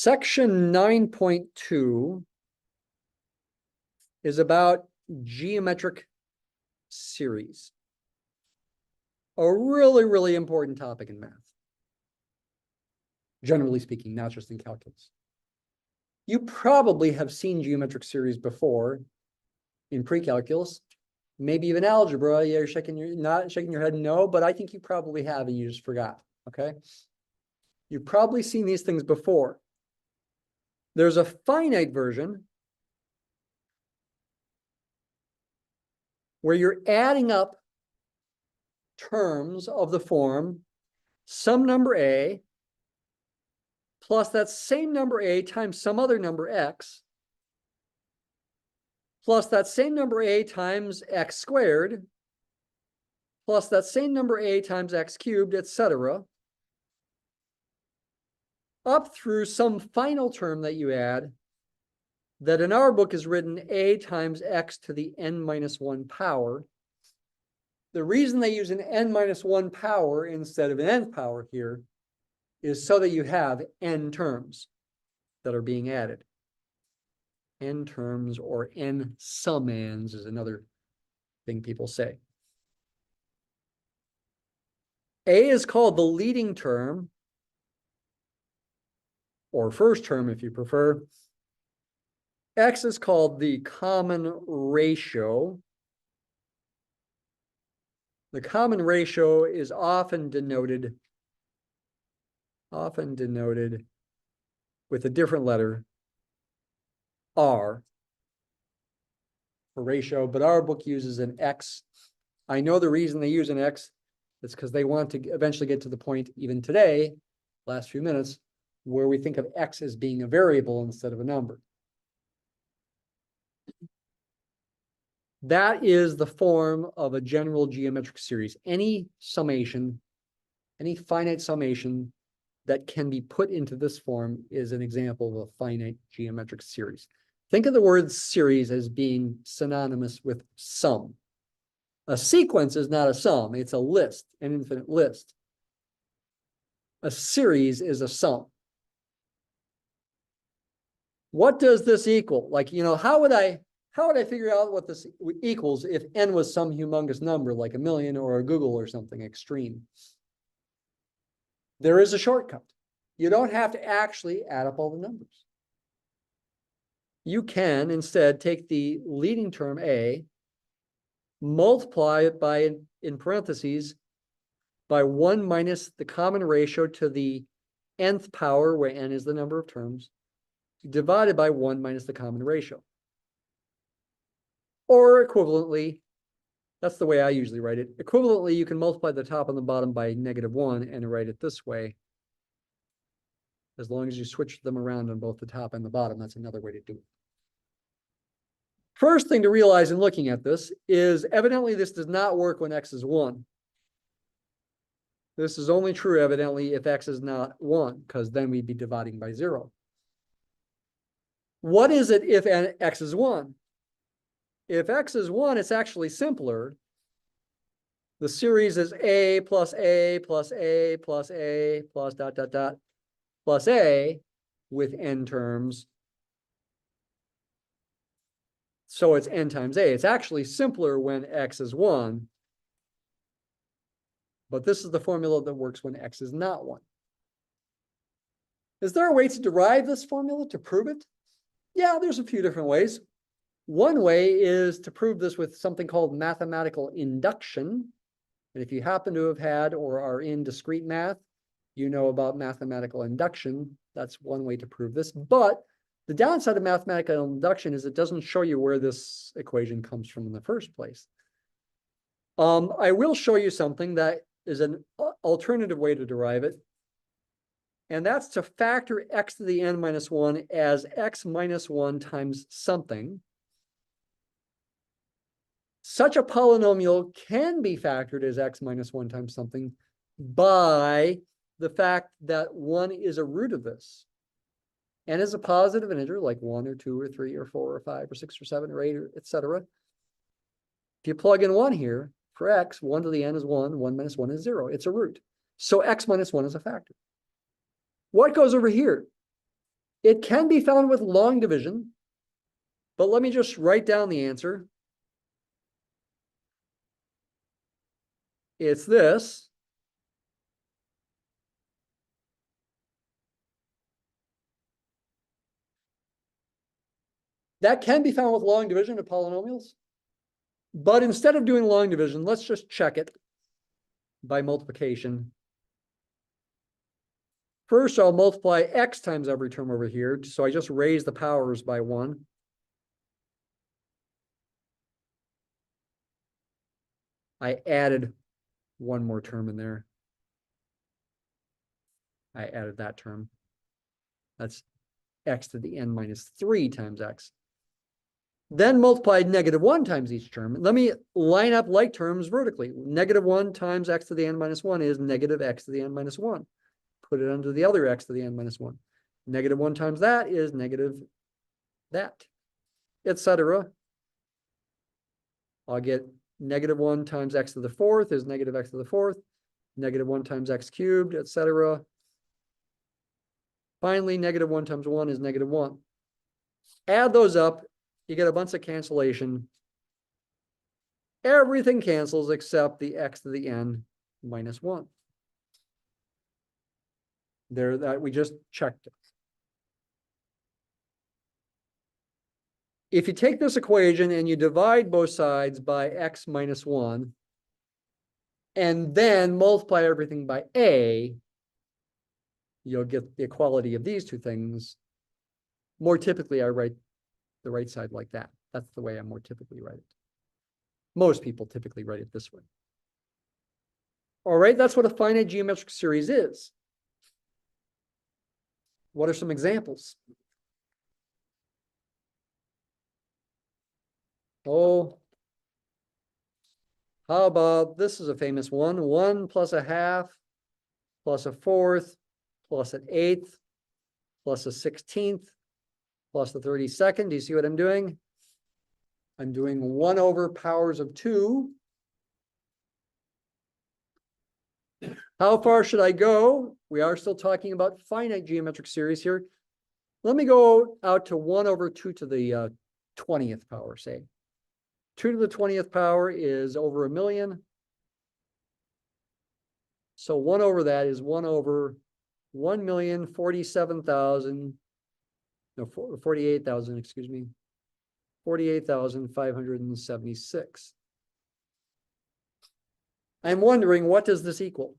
Section 9.2 is about geometric series. A really, really important topic in math. Generally speaking, not just in calculus. You probably have seen geometric series before in pre-calculus, maybe even algebra. Yeah, you're not shaking your head no, but I think you probably have and you just forgot. Okay. You've probably seen these things before. There's a finite version where you're adding up terms of the form some number a plus that same number a times some other number x plus that same number a times x squared plus that same number a times x cubed, etc., up through some final term that you add that in our book is written a times x to the n-1 power. The reason they use an n-1 power instead of an nth power here is so that you have n terms that are being added. N terms or n summands is another thing people say. A is called the leading term, or first term if you prefer. X is called the common ratio. The common ratio is often denoted with a different letter, R, for ratio, but our book uses an X. I know the reason they use an X is because they want to eventually get to the point, even today, last few minutes, where we think of X as being a variable instead of a number. That is the form of a general geometric series. Any summation, any finite summation that can be put into this form is an example of a finite geometric series. Think of the word series as being synonymous with sum. A sequence is not a sum, it's a list, an infinite list. A series is a sum. What does this equal? Like, how would I figure out what this equals if n was some humongous number like 1,000,000 or a Google or something extreme? There is a shortcut. You don't have to actually add up all the numbers. You can instead take the leading term a, multiply it by, in parentheses, by 1 minus the common ratio to the nth power, where n is the number of terms, divided by 1 minus the common ratio. Or equivalently, that's the way I usually write it. Equivalently, you can multiply the top and the bottom by -1 and write it this way. As long as you switch them around on both the top and the bottom, that's another way to do it. First thing to realize in looking at this is evidently this does not work when x is 1. This is only true evidently if x is not 1, because then we'd be dividing by 0. What is it if x is 1? If x is 1, it's actually simpler. The series is a plus a plus a plus a plus ... plus a with n terms. So it's n times a. It's actually simpler when x is 1. But this is the formula that works when x is not 1. Is there a way to derive this formula to prove it? Yeah, there's a few different ways. One way is to prove this with something called mathematical induction. And if you happen to have had or are in discrete math, you know about mathematical induction. That's one way to prove this. But the downside of mathematical induction is it doesn't show you where this equation comes from in the first place. I will show you something that is an alternative way to derive it. And that's to factor x to the n-1 as x minus 1 times something. Such a polynomial can be factored as x minus 1 times something by the fact that 1 is a root of this. N is a positive integer like 1 or 2 or 3 or 4 or 5 or 6 or 7 or 8, etc. If you plug in 1 here, for x, 1 to the n is 1, 1 minus 1 is 0. It's a root. So x minus 1 is a factor. What goes over here? It can be found with long division, but let me just write down the answer. It's this. That can be found with long division of polynomials. But instead of doing long division, let's just check it by multiplication. First, I'll multiply x times every term over here. So I just raise the powers by 1. I added one more term in there. I added that term. That's x to the n minus 3 times x. Then multiply -1 times each term. Let me line up like terms vertically. -1 times x to the n minus 1 is negative x to the n minus 1. Put it under the other x to the n minus 1. -1 times that is negative that, etc. I'll get -1 times x to the 4th is negative x to the 4th. -1 times x cubed, etc. Finally, -1 times 1 is -1. Add those up, you get a bunch of cancellation. Everything cancels except the x to the n minus 1. There, that we just checked it. If you take this equation and you divide both sides by x minus 1, and then multiply everything by a, you'll get the equality of these two things. More typically, I write the right side like that. That's the way I more typically write it. Most people typically write it this way. All right, that's what a finite geometric series is. What are some examples? Oh, how about this is a famous one. 1 plus a half plus a 4th plus an 8th plus a 16th plus the 32nd. Do you see what I'm doing? I'm doing 1 over powers of 2. How far should I go? We are still talking about finite geometric series here. Let me go out to 1 over 2 to the 20th power, say. 2 to the 20th power is over 1,000,000. So 1 over that is 1 over 1,047,000, no, 48,000, excuse me, 48,576. I'm wondering, what does this equal?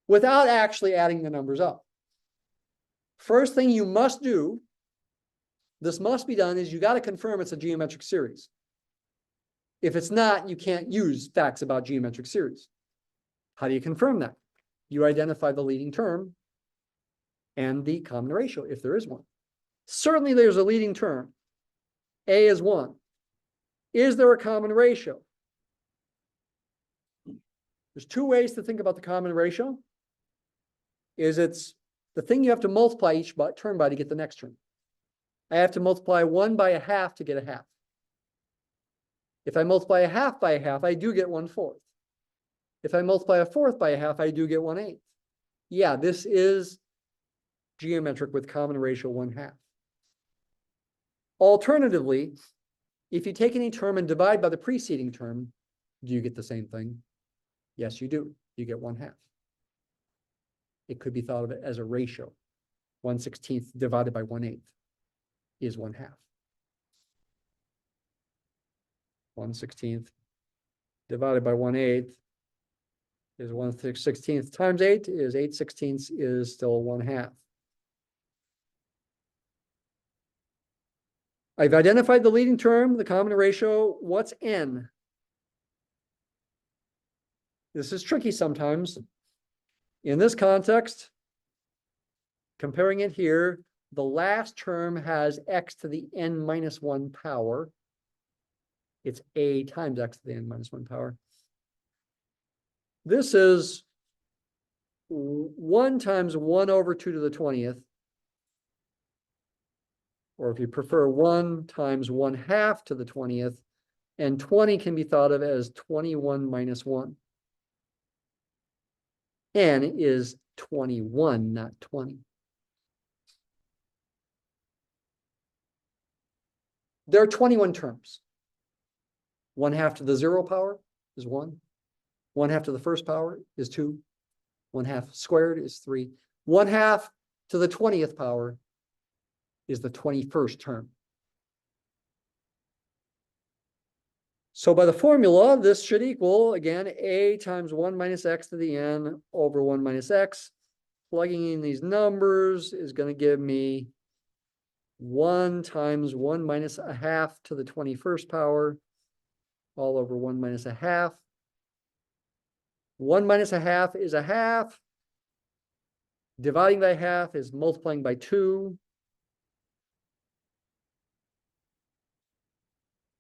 Without actually adding the numbers up. First thing you must do, this must be done, is you got to confirm it's a geometric series. If it's not, you can't use facts about geometric series. How do you confirm that? You identify the leading term and the common ratio, if there is one. Certainly there's a leading term. A is 1. Is there a common ratio? There's 2 ways to think about the common ratio. It's the thing you have to multiply each term by to get the next term. I have to multiply 1 by a half to get a half. If I multiply a half by a half, I do get 1/4. If I multiply a 4th by a half, I do get 1/8. Yeah, this is geometric with common ratio 1/2. Alternatively, if you take any term and divide by the preceding term, do you get the same thing? Yes, you do. You get 1/2. It could be thought of as a ratio. 1/16 divided by 1/8 is 1/2. 1/16 divided by 1/8 is 1/16 times 8 is 8/16 is still 1/2. I've identified the leading term, the common ratio. What's n? This is tricky sometimes. In this context, comparing it here, the last term has x to the n minus 1 power. It's a times x to the n minus 1 power. This is 1 times 1 over 2 to the 20th. Or if you prefer, 1 times 1/2 to the 20th. And 20 can be thought of as 21 minus 1. N is 21, not 20. There are 21 terms. 1/2 to the 0 power is 1. 1/2 to the first power is 2. 1/2 squared is 3. 1/2 to the 20th power is the 21st term. So by the formula, this should equal, again, a times 1 minus x to the n over 1 minus x. Plugging in these numbers is going to give me 1 times 1 minus 1/2 to the 21st power, all over 1 minus 1/2. 1 minus 1/2 is 1/2. Dividing by 1/2 is multiplying by 2.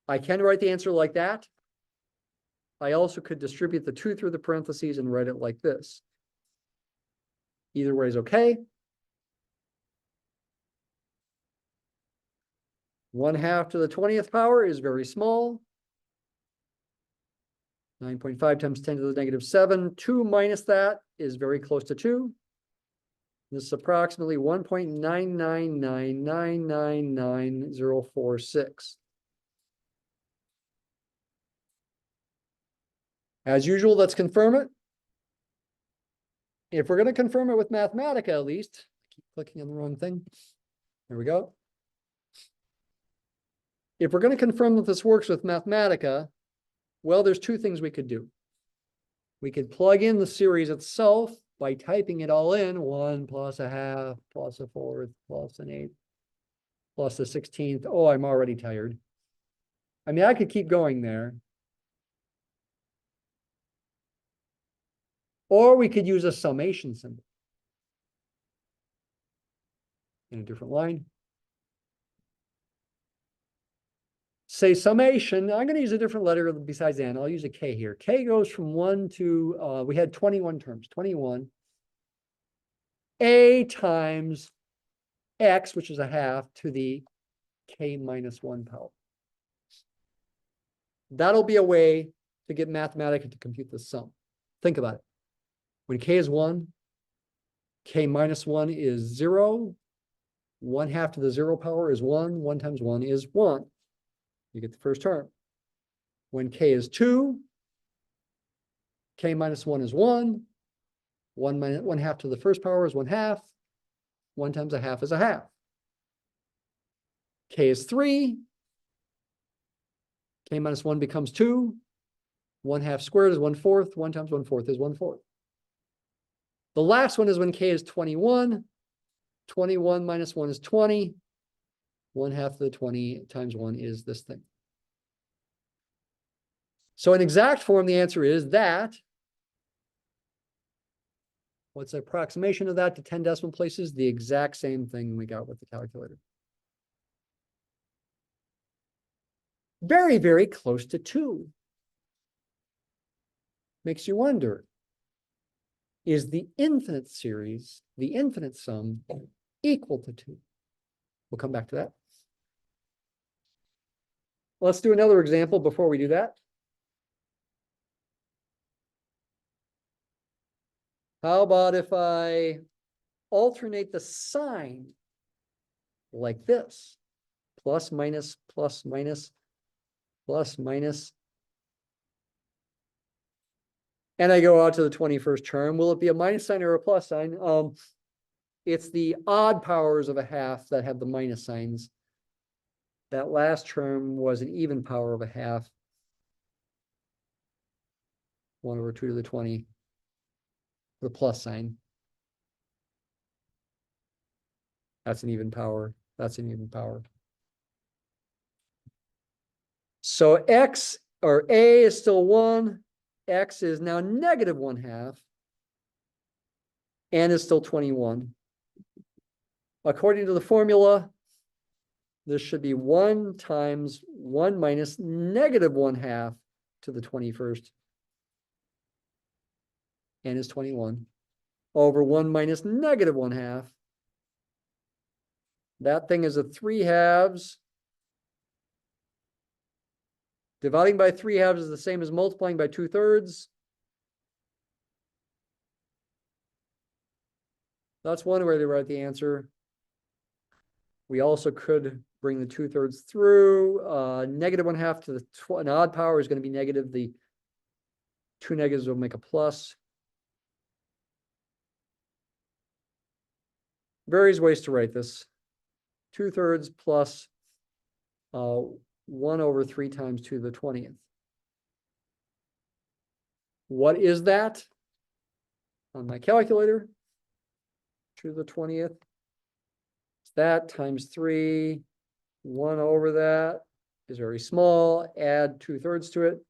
I can write the answer like that. I also could distribute the 2 through the parentheses and write it like this. Either way is okay. 1/2 to the 20th power is very small. 9.5 times 10 to the negative 7. 2 minus that is very close to 2. This is approximately 1.999999046. As usual, let's confirm it. If we're going to confirm it with Mathematica, at least, I keep clicking on the wrong thing. There we go. If we're going to confirm that this works with Mathematica, well, there's 2 things we could do. We could plug in the series itself by typing it all in, 1 plus 1/2 plus 1/4 plus 1/8 plus 1/16. Oh, I'm already tired. I mean, I could keep going there. Or we could use a summation symbol in a different line. Say summation. I'm going to use a different letter besides N. I'll use a K here. K goes from 1 to, we had 21 terms, 21. A times X, which is 1/2, to the K minus 1 power. That'll be a way to get Mathematica to compute the sum. Think about it. When K is 1, K minus 1 is 0. 1/2 to the 0 power is 1. 1 times 1 is 1. You get the first term. When K is 2, K minus 1 is 1. 1/2 to the first power is 1/2. 1 times 1/2 is 1/2. K is 3. K minus 1 becomes 2. 1/2 squared is 1/4. 1 times 1/4 is 1/4. The last one is when K is 21. 21 minus 1 is 20. 1/2 of the 20 times 1 is this thing. So in exact form, the answer is that. What's the approximation of that to 10 decimal places? The exact same thing we got with the calculator. Very, very close to 2. Makes you wonder, is the infinite series, the infinite sum, equal to 2? We'll come back to that. Let's do another example before we do that. How about if I alternate the sign like this? Plus, minus, plus, minus, plus, minus. And I go out to the 21st term. Will it be a minus sign or a plus sign? It's the odd powers of 1/2 that have the minus signs. That last term was an even power of 1/2. 1 over 2 to the 20. The plus sign. That's an even power. That's an even power. So X or A is still 1. X is now negative 1/2. N is still 21. According to the formula, this should be 1 times 1 minus negative 1/2 to the 21st. N is 21 over 1 minus negative 1/2. That thing is a 3/2. Dividing by 3/2 is the same as multiplying by 2/3. That's one way to write the answer. We also could Bring the 2/3 through. Negative 1/2 to an odd power is going to be negative. The two negatives will make a plus. Various ways to write this. 2/3 plus 1/3 times 2 to the 20th. What is that? On my calculator, 2 to the 20th. It's that times 3. 1 over that is very small. Add 2/3 to it.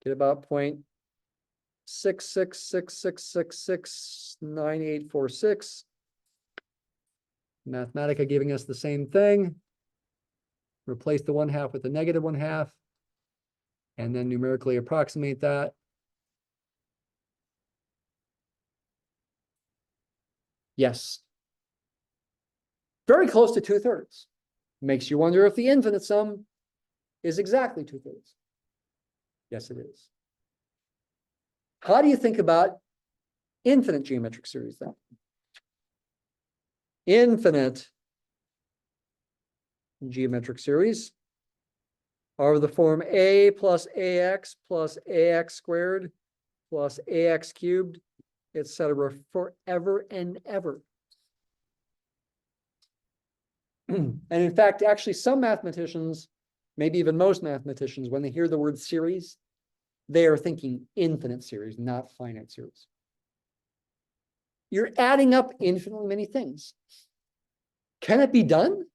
Get about 0.6666669846. Mathematica giving us the same thing. Replace the 1/2 with the negative 1/2. And then numerically approximate that. Yes. Very close to 2/3. Makes you wonder if the infinite sum is exactly 2/3. Yes, it is. How do you think about infinite geometric series then? Infinite geometric series are of the form a plus ax plus ax squared plus ax cubed, etc., forever and ever. And in fact, actually, some mathematicians, maybe even most mathematicians, when they hear the word series, they are thinking infinite series, not finite series. You're adding up infinitely many things. Can it be done?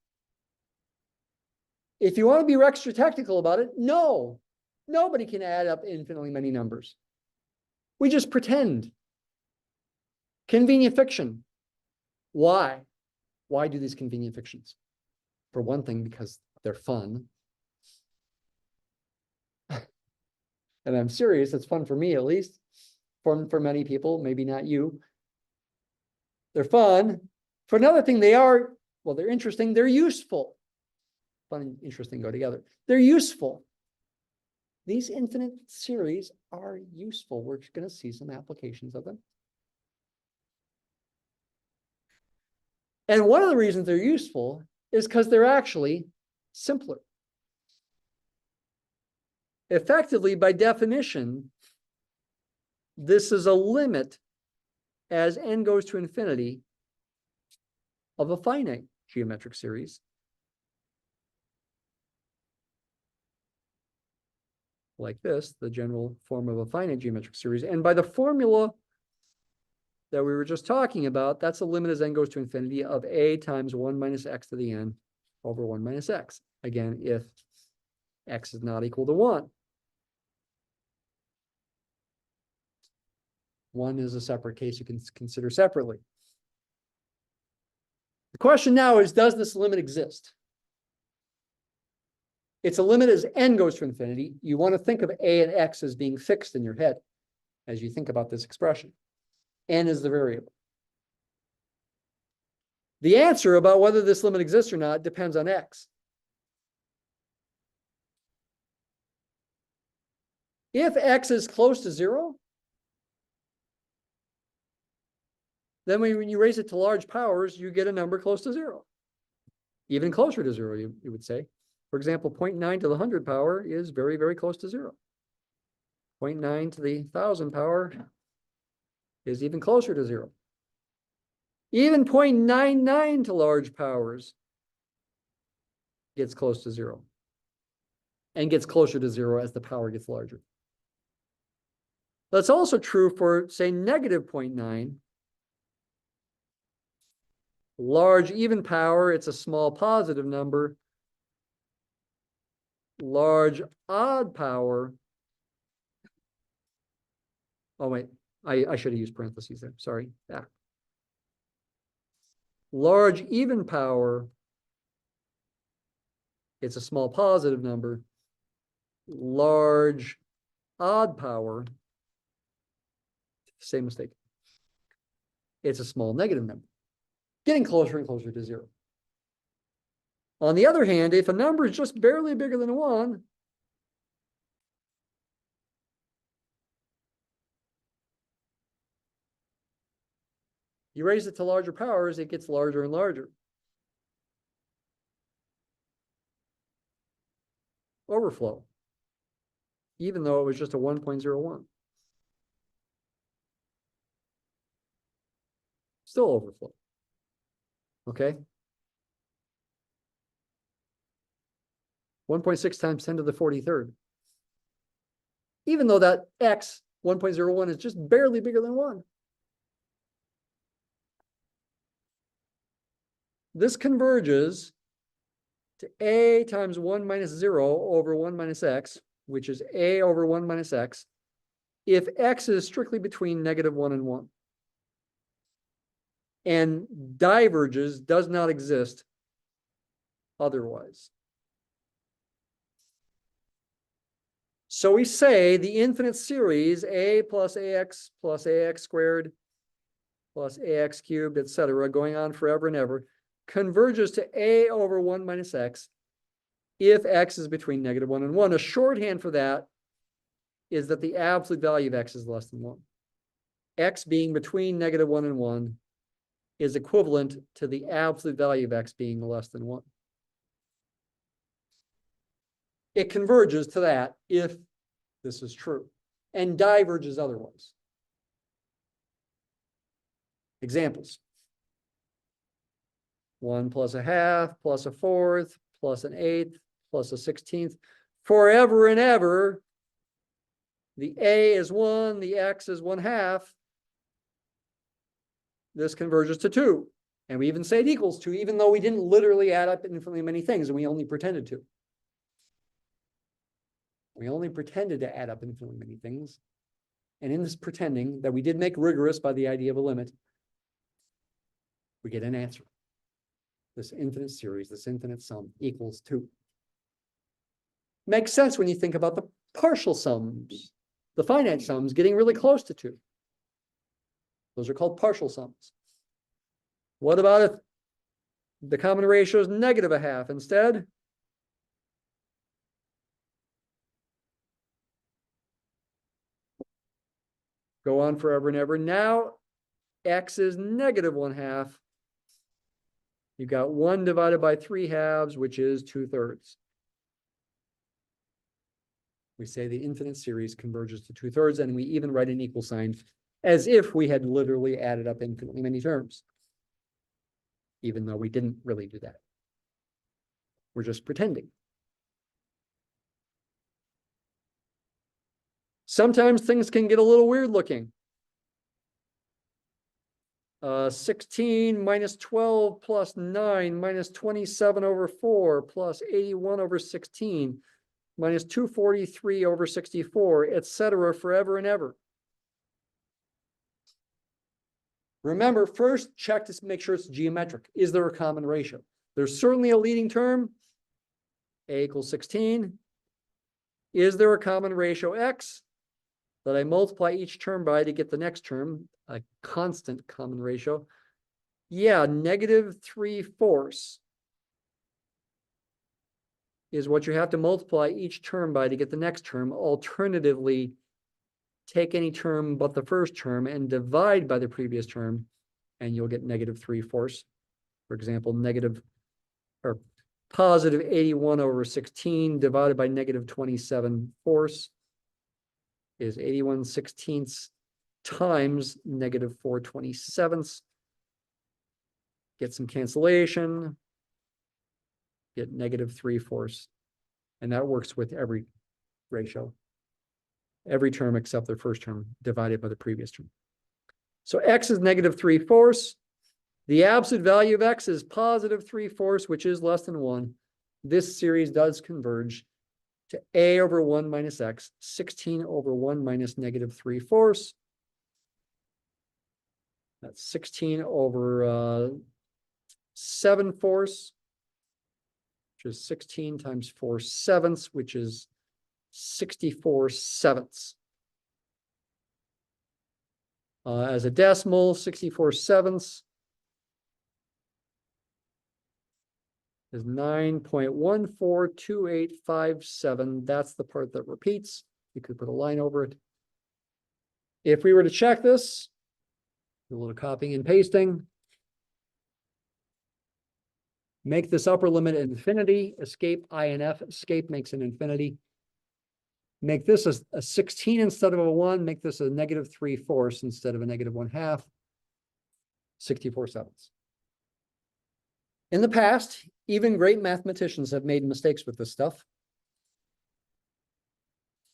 If you want to be extra technical about it, no. Nobody can add up infinitely many numbers. We just pretend. Convenient fiction. Why? Why do these convenient fictions? For one thing, because they're fun. And I'm serious, it's fun for me at least. Fun for many people, maybe not you. They're fun. For another thing, they're interesting, they're useful. Fun and interesting go together. They're useful. These infinite series are useful. We're going to see some applications of them. And one of the reasons they're useful is because they're actually simpler. Effectively, by definition, this is a limit as n goes to infinity of a finite geometric series. Like this, the general form of a finite geometric series. And by the formula that we were just talking about, that's a limit as n goes to infinity of a times 1 minus x to the n over 1 minus x. Again, if x is not equal to 1. 1 is a separate case you can consider separately. The question now is, does this limit exist? It's a limit as n goes to infinity. You want to think of a and x as being fixed in your head as you think about this expression. N is the variable. The answer about whether this limit exists or not depends on x. If x is close to 0, then when you raise it to large powers, you get a number close to 0. Even closer to 0, you would say. For example, 0.9 to the 100 power is very, very close to 0. 0.9 to the 1,000 power is even closer to 0. Even 0.99 to large powers gets close to 0. And gets closer to 0 as the power gets larger. That's also true for, say, negative 0.9. Large even power, it's a small positive number. Large odd power. Oh, wait, I should have used parentheses there. Sorry. Yeah. Large even power, it's a small positive number. Large odd power, same mistake. It's a small negative number, getting closer and closer to 0. On the other hand, if a number is just barely bigger than 1, you raise it to larger powers, it gets larger and larger. overflow, even though it was just a 1.01. Still overflow. Okay. 1.6 times 10 to the 43rd. Even though that x, 1.01, is just barely bigger than 1. This converges to a times 1 minus 0 over 1 minus x, which is a over 1 minus x, if x is strictly between -1 and 1. And diverges, does not exist otherwise. So we say the infinite series a plus ax squared plus ax cubed, etc., going on forever and ever, converges to a over 1 minus x if x is between -1 and 1. A shorthand for that is that the absolute value of x is less than 1. X being between -1 and 1 is equivalent to the absolute value of x being less than 1. It converges to that if this is true, and diverges otherwise. Examples. 1 plus a half, plus a fourth, plus an eighth, plus a 16th. Forever and ever, the a is 1, the x is 1/2. This converges to 2. And we even say it equals 2, even though we didn't literally add up infinitely many things, and we only pretended to. We only pretended to add up infinitely many things. And in this pretending that we did make rigorous by the idea of a limit, we get an answer. This infinite series, this infinite sum equals 2. Makes sense when you think about the partial sums, the finite sums getting really close to 2. Those are called partial sums. What about if the common ratio is -1/2 instead? Go on forever and ever. Now x is -1/2. You've got 1 divided by 3/2, which is 2/3. We say the infinite series converges to 2/3, and we even write an equal sign as if we had literally added up infinitely many terms, even though we didn't really do that. We're just pretending. Sometimes things can get a little weird looking. 16 minus 12 plus 9 minus 27 over 4 plus 81 over 16 minus 243 over 64, etc., forever and ever. Remember, first check to make sure it's geometric. Is there a common ratio? There's certainly a leading term, a equals 16. Is there a common ratio x that I multiply each term by to get the next term, a constant common ratio? Yeah, -3/4 is what you have to multiply each term by to get the next term. Alternatively, take any term but the first term and divide by the previous term, and you'll get -3/4. For example, positive 81 over 16 divided by -27/4 is 81/16 times -4/27. Get some cancellation, get -3/4. And that works with every ratio. Every term except the first term divided by the previous term. So x is -3/4. The absolute value of x is +3/4, which is less than 1. This series does converge to a over 1 minus x, 16 over 1 minus -3/4. That's 16 over 7/4, which is 16 times 4/7, which is 64/7. As a decimal, 64/7 is 9.142857. That's the part that repeats. You could put a line over it. If we were to check this, do a little copying and pasting. Make this upper limit infinity, escape INF, escape makes an infinity. Make this a 16 instead of a 1, make this a -3/4 instead of a -1/2, 64/7. In the past, even great mathematicians have made mistakes with this stuff.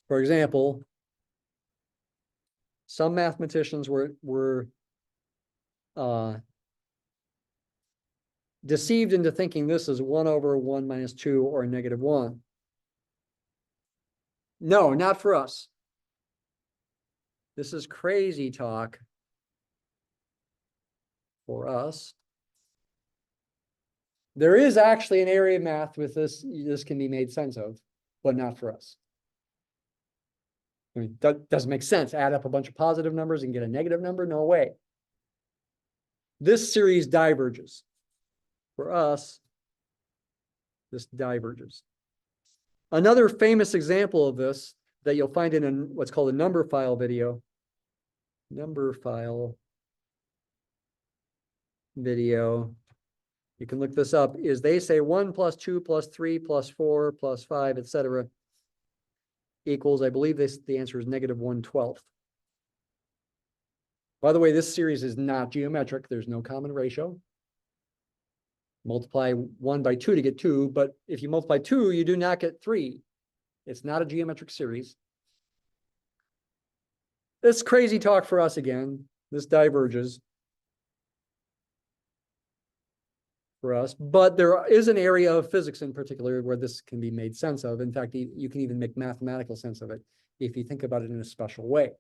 For example, some mathematicians were deceived into thinking this is 1/1 minus 2 or -1. No, not for us. This is crazy talk for us. There is actually an area of math with this can be made sense of, but not for us. I mean, that doesn't make sense. Add up a bunch of positive numbers and get a negative number? No way. This series diverges. For us, this diverges. Another famous example of this that you'll find in what's called a Numberphile video. Numberphile video. You can look this up. Is they say 1 + 2 + 3 + 4 + 5, etc. equals, I believe the answer is -1/12. By the way, this series is not geometric. There's no common ratio. Multiply 1 by 2 to get 2, but if you multiply 2, you do not get 3. It's not a geometric series. This crazy talk for us again. This diverges for us, but there is an area of physics in particular where this can be made sense of. In fact, you can even make mathematical sense of it if you think about it in a special way,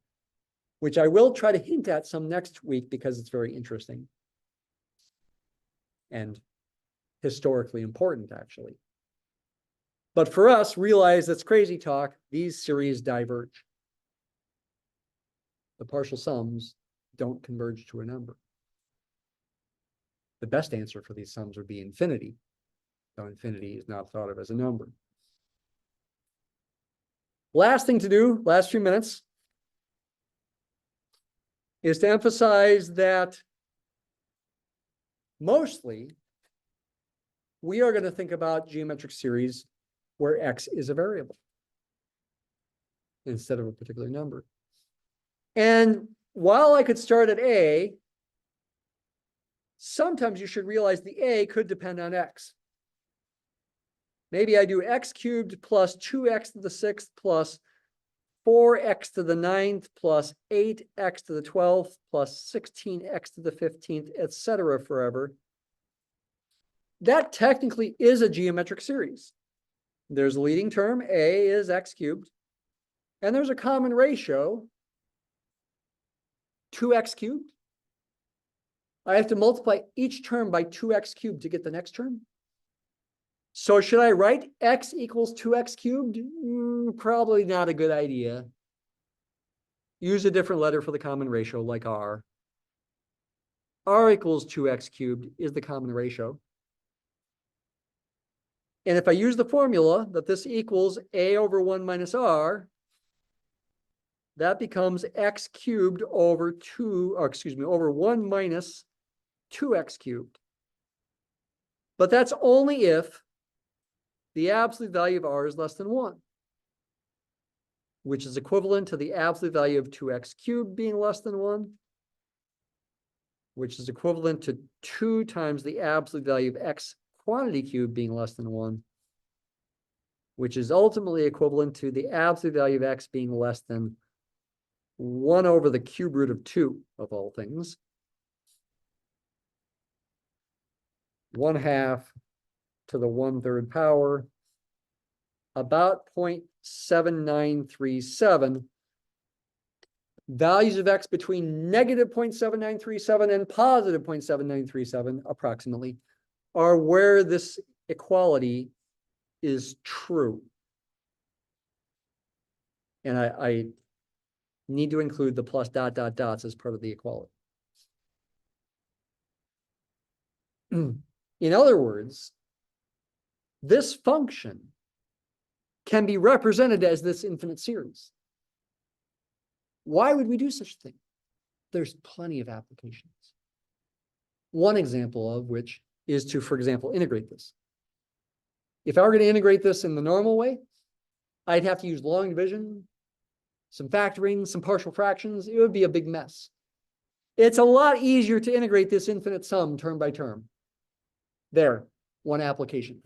which I will try to hint at some next week because it's very interesting and historically important, actually. But for us, realize that's crazy talk. These series diverge. The partial sums don't converge to a number. The best answer for these sums would be infinity, though infinity is not thought of as a number. Last thing to do, last few minutes, is to emphasize that mostly we are going to think about geometric series where x is a variable instead of a particular number. And while I could start at a, sometimes you should realize the a could depend on x. Maybe I do x cubed plus 2x to the 6th plus 4x to the 9th plus 8x to the 12th plus 16x to the 15th, etc. forever. That technically is a geometric series. There's a leading term, a is x cubed, and there's a common ratio, 2x cubed. I have to multiply each term by 2x cubed to get the next term. So should I write x equals 2x cubed? Probably not a good idea. Use a different letter for the common ratio, like r. R equals 2x cubed is the common ratio. And if I use the formula that this equals a over 1 minus r, that becomes x cubed over 1 minus 2x cubed. But that's only if the absolute value of r is less than 1, which is equivalent to the absolute value of 2x cubed being less than 1, which is equivalent to 2 times the absolute value of x quantity cubed being less than 1, which is ultimately equivalent to the absolute value of x being less than 1 over the cube root of 2 of all things. 1/2 to the 1/3 power, about 0.7937. Values of x between -0.7937 and positive 0.7937 approximately are where this equality is true. And I need to include the plus ... dots as part of the equality. In other words, this function can be represented as this infinite series. Why would we do such a thing? There's plenty of applications. One example of which is to, for example, integrate this. If I were going to integrate this in the normal way, I'd have to use long division, some factoring, some partial fractions. It would be a big mess. It's a lot easier to integrate this infinite sum term by term. There, one application.